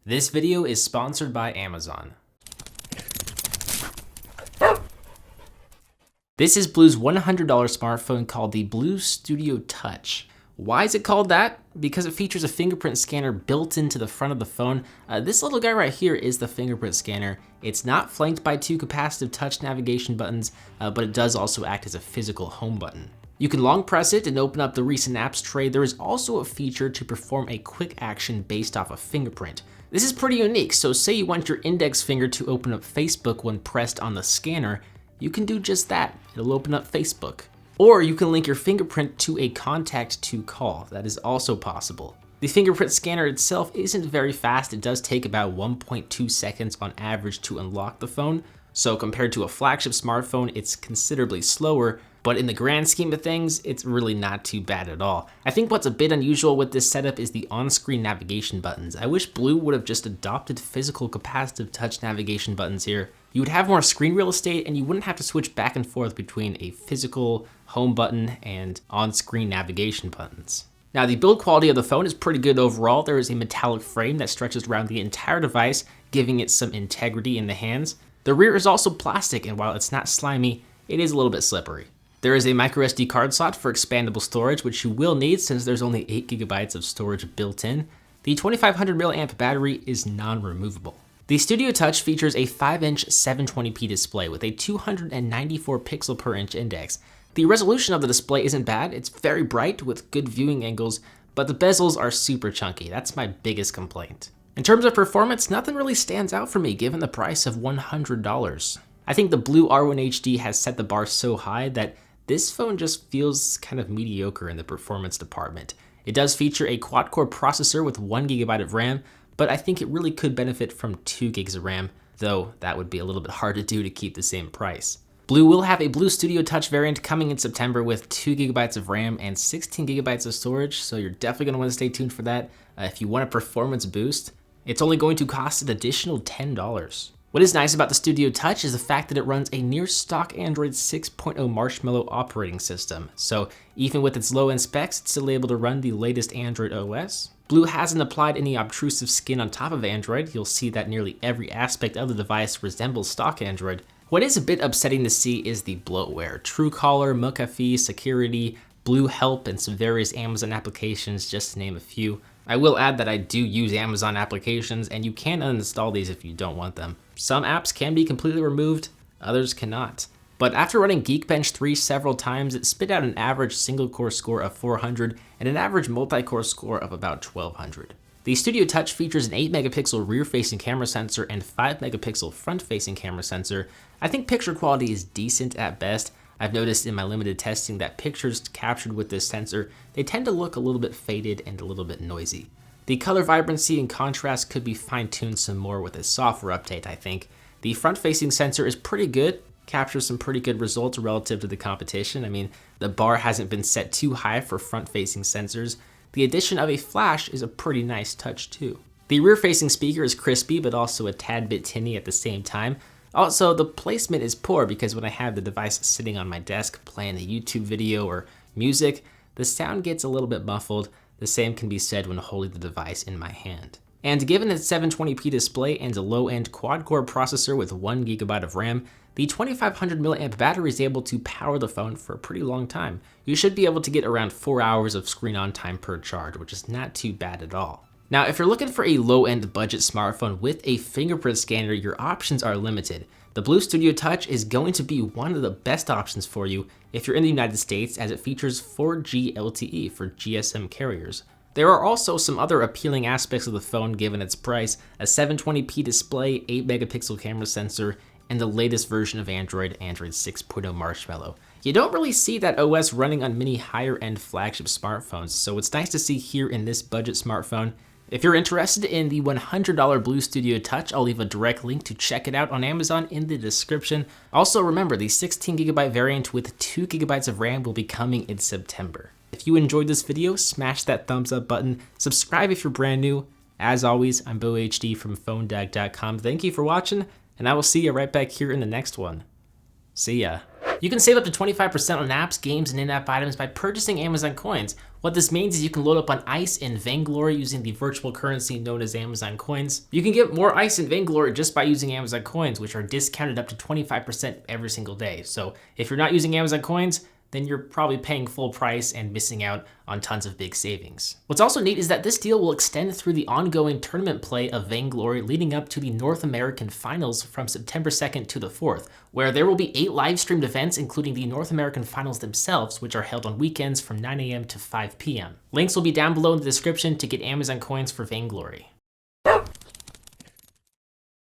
This video is sponsored by Amazon. This is BLU's $100 smartphone called the BLU Studio Touch. Why is it called that? Because it features a fingerprint scanner built into the front of the phone. This little guy right here is the fingerprint scanner. It's not flanked by two capacitive touch navigation buttons, but it does also act as a physical home button. You can long press it and open up the recent apps tray. There is also a feature to perform a quick action based off a fingerprint. This is pretty unique, so say you want your index finger to open up Facebook when pressed on the scanner, you can do just that. It'll open up Facebook. Or you can link your fingerprint to a contact to call. That is also possible. The fingerprint scanner itself isn't very fast. It does take about 1.2 seconds on average to unlock the phone. So compared to a flagship smartphone, it's considerably slower, but in the grand scheme of things, it's really not too bad at all. I think what's a bit unusual with this setup is the on-screen navigation buttons. I wish BLU would have just adopted physical capacitive touch navigation buttons here. You would have more screen real estate and you wouldn't have to switch back and forth between a physical home button and on-screen navigation buttons. Now, the build quality of the phone is pretty good overall. There is a metallic frame that stretches around the entire device, giving it some integrity in the hands. The rear is also plastic, and while it's not slimy, it is a little bit slippery. There is a microSD card slot for expandable storage, which you will need since there's only 8 GB of storage built in. The 2500 mAh battery is non-removable. The Studio Touch features a 5-inch 720p display with a 294 pixel per inch index. The resolution of the display isn't bad. It's very bright with good viewing angles, but the bezels are super chunky. That's my biggest complaint. In terms of performance, nothing really stands out for me given the price of $100. I think the BLU R1 HD has set the bar so high that this phone just feels kind of mediocre in the performance department. It does feature a quad-core processor with 1 GB of RAM, but I think it really could benefit from 2 GB of RAM, though that would be a little bit hard to do to keep the same price. BLU will have a BLU Studio Touch variant coming in September with 2 GB of RAM and 16 GB of storage, so you're definitely going to want to stay tuned for that. If you want a performance boost, it's only going to cost an additional $10. What is nice about the Studio Touch is the fact that it runs a near stock Android 6.0 Marshmallow operating system. So even with its low-end specs, it's still able to run the latest Android OS. BLU hasn't applied any obtrusive skin on top of Android. You'll see that nearly every aspect of the device resembles stock Android. What is a bit upsetting to see is the bloatware. Truecaller, McAfee, Security, BLU Help, and some various Amazon applications, just to name a few. I will add that I do use Amazon applications, and you can uninstall these if you don't want them. Some apps can be completely removed, others cannot. But after running Geekbench 3 several times, it spit out an average single-core score of 400 and an average multi-core score of about 1200. The Studio Touch features an 8-megapixel rear-facing camera sensor and 5-megapixel front-facing camera sensor. I think picture quality is decent at best. I've noticed in my limited testing that pictures captured with this sensor, they tend to look a little bit faded and a little bit noisy. The color vibrancy and contrast could be fine-tuned some more with a software update, I think. The front-facing sensor is pretty good, captures some pretty good results relative to the competition. I mean, the bar hasn't been set too high for front-facing sensors. The addition of a flash is a pretty nice touch too. The rear-facing speaker is crispy, but also a tad bit tinny at the same time. Also, the placement is poor because when I have the device sitting on my desk playing a YouTube video or music, the sound gets a little bit muffled. The same can be said when holding the device in my hand. And given its 720p display and a low-end quad-core processor with 1 GB of RAM, the 2500 mAh battery is able to power the phone for a pretty long time. You should be able to get around 4 hours of screen-on time per charge, which is not too bad at all. Now, if you're looking for a low-end budget smartphone with a fingerprint scanner, your options are limited. The BLU Studio Touch is going to be one of the best options for you if you're in the United States, as it features 4G LTE for GSM carriers. There are also some other appealing aspects of the phone given its price: a 720p display, 8-megapixel camera sensor, and the latest version of Android 6.0 Marshmallow. You don't really see that OS running on many higher-end flagship smartphones, so it's nice to see here in this budget smartphone. If you're interested in the $100 BLU Studio Touch, I'll leave a direct link to check it out on Amazon in the description. Also remember, the 16 GB variant with 2 GB of RAM will be coming in September. If you enjoyed this video, smash that thumbs up button, subscribe if you're brand new. As always, I'm BoHD from PhoneDag.com. Thank you for watching, and I will see you right back here in the next one. See ya. You can save up to 25% on apps, games, and in-app items by purchasing Amazon coins. What this means is you can load up on ICE and Vainglory using the virtual currency known as Amazon coins. You can get more ICE and Vainglory just by using Amazon coins, which are discounted up to 25% every single day. So if you're not using Amazon coins, then you're probably paying full price and missing out on tons of big savings. What's also neat is that this deal will extend through the ongoing tournament play of Vainglory leading up to the North American Finals from September 2nd to the 4th, where there will be 8 live streamed events, including the North American Finals themselves, which are held on weekends from 9 a.m. to 5 p.m. Links will be down below in the description to get Amazon coins for Vainglory.